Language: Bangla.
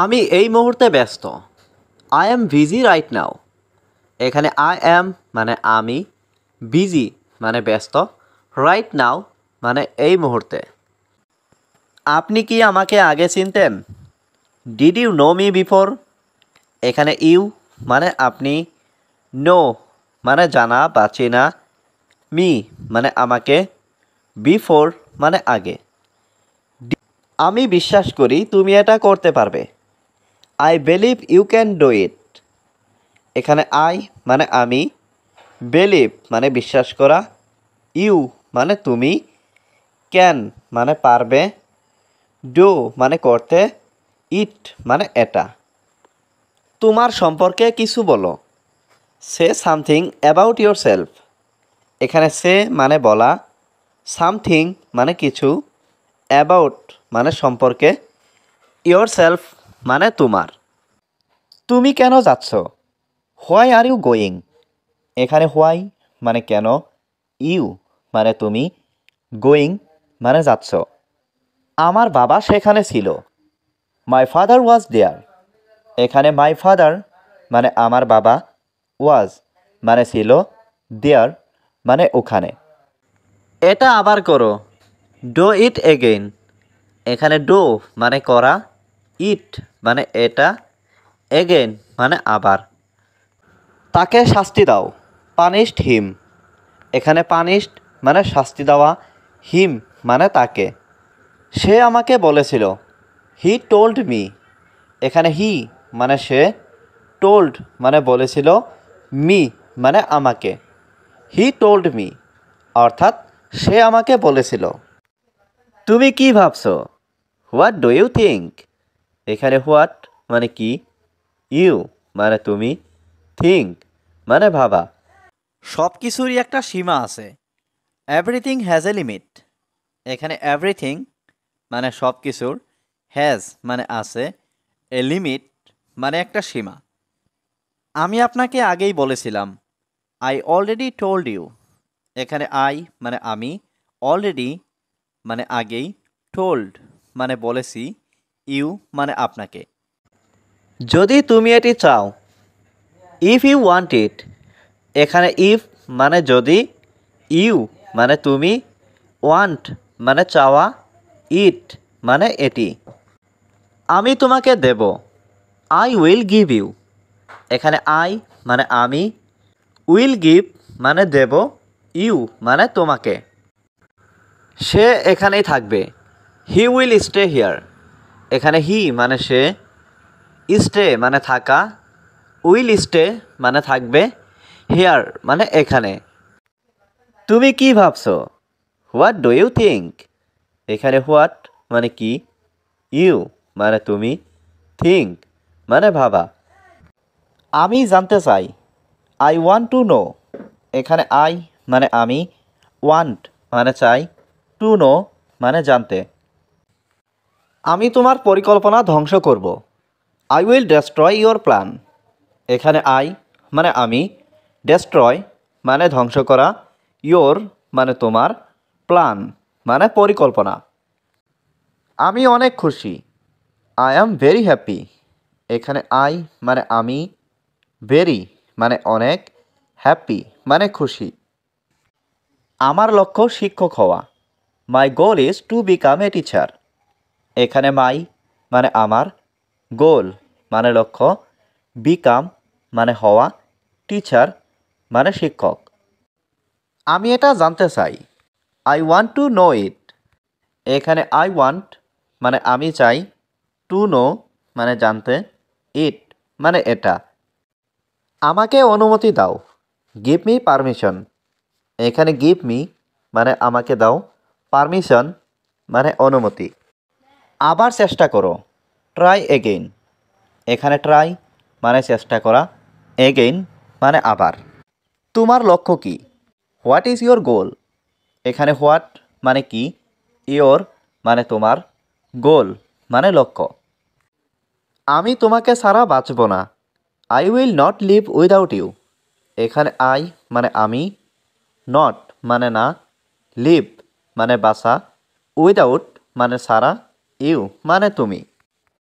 আমি এই মুহূর্তে ব্যস্ত। I am busy right now. এখানে আই অ্যাম মানে আমি, বিজি মানে ব্যস্ত, রাইট নাও মানে এই মুহূর্তে। আপনি কি আমাকে আগে চিনতেন? Did you know me before? এখানে ইউ মানে আপনি, নো মানে জানা বা চেনা, মি মানে আমাকে, বিফোর মানে আগে। আমি বিশ্বাস করি তুমি এটা করতে পারবে। I believe you can do it. এখানে আই মানে আমি, বিলিভ মানে বিশ্বাস করা, ইউ মানে তুমি, ক্যান মানে পারবে, ডু মানে করতে, ইট মানে এটা। তোমার সম্পর্কে কিছু বলো। Say something about your self. এখানে সে মানে বলা, সামথিং মানে কিছু, অ্যাবাউট মানে সম্পর্কে, ইয়োর সেলফ মানে তোমার। তুমি কেন যাচ্ছ? Why are you going? এখানে হোয়াই মানে কেন, ইউ মানে তুমি, গোয়িং মানে যাচ্ছ। আমার বাবা সেখানে ছিল। মাই ফাদার ওয়াজ দেয়ার। এখানে মাই ফাদার মানে আমার বাবা, ওয়াজ মানে ছিল, দেয়ার মানে ওখানে। এটা আবার করো। Do it again. এখানে ডু মানে করা, ইট মানে এটা, এগেইন মানে আবার। তাকে শাস্তি দাও। পানিশড হিম। এখানে পানিশড মানে শাস্তি দেওয়া, হিম মানে তাকে। সে আমাকে বলেছিল। He told me. এখানে হি মানে সে, টোল্ড মানে বলেছিল, মি মানে আমাকে। হি টোল্ড মি অর্থাৎ সে আমাকে বলেছিল। তুমি কি ভাবছো? What do you think? এখানে হোয়াট মানে কি, ইউ মানে তুমি, থিঙ্ক মানে ভাবা। সব কিছুরই একটা সীমা আছে। Everything has a limit. এখানে এভরিথিং মানে সব কিছুর, হ্যাজ মানে আছে, এ লিমিট মানে একটা সীমা। আমি আপনাকে আগেই বলেছিলাম। I already told you. এখানে আই মানে আমি, অলরেডি মানে আগেই, টোল্ড মানে বলেছি, ইউ মানে আপনাকে। যদি তুমি এটি চাও। If you want it. এখানে ইফ মানে যদি, ইউ মানে তুমি, ওয়ান্ট মানে চাওয়া, ইট মানে এটি। আমি তোমাকে দেব। I will give you. এখানে আই মানে আমি, উইল গিভ মানে দেব, ইউ মানে তোমাকে। সে এখানেই থাকবে। He will stay here. এখানে হি মানে সে, স্টে মানে থাকা, উইল স্টে মানে থাকবে, হিয়ার মানে এখানে। তুমি কি ভাবছো? What do you think? এখানে হোয়াট মানে কি, ইউ মানে তুমি, থিঙ্ক মানে ভাবা। আমি জানতে চাই। I want to know. এখানে আই মানে আমি, ওয়ান্ট মানে চাই, টু নো মানে জানতে। আমি তোমার পরিকল্পনা ধ্বংস করব। I will destroy your plan. এখানে আই মানে আমি, ডেস্ট্রয় মানে ধ্বংস করা, ইয়োর মানে তোমার, প্ল্যান মানে পরিকল্পনা। আমি অনেক খুশি। I am very happy. এখানে আই মানে আমি, ভেরি মানে অনেক, হ্যাপি মানে খুশি। আমার লক্ষ্য শিক্ষক হওয়া। My goal is to become a teacher. এখানে মাই মানে আমার, গোল মানে লক্ষ্য, বিকাম মানে হওয়া, টিচার মানে শিক্ষক। আমি এটা জানতে চাই। আই ওয়ান্ট টু নো ইট। এখানে আই ওয়ান্ট মানে আমি চাই, টু নো মানে জানতে, ইট মানে এটা। আমাকে অনুমতি দাও। Give me permission. এখানে গিভ মি মানে আমাকে দাও, পারমিশন মানে অনুমতি। আবার চেষ্টা করো। Try again. এখানে ট্রাই মানে চেষ্টা করা, এগেইন মানে আবার। তোমার লক্ষ্য কি? হোয়াট ইজ ইয়োর গোল? এখানে হোয়াট মানে কি, ইয়োর মানে তোমার, গোল মানে লক্ষ্য। আমি তোমাকে ছাড়া বাঁচব না। I will not live without you. এখানে আই মানে আমি, নট মানে না, লিভ মানে বাঁচা, উইদাউট মানে ছাড়া, ইউ মানে তুমি।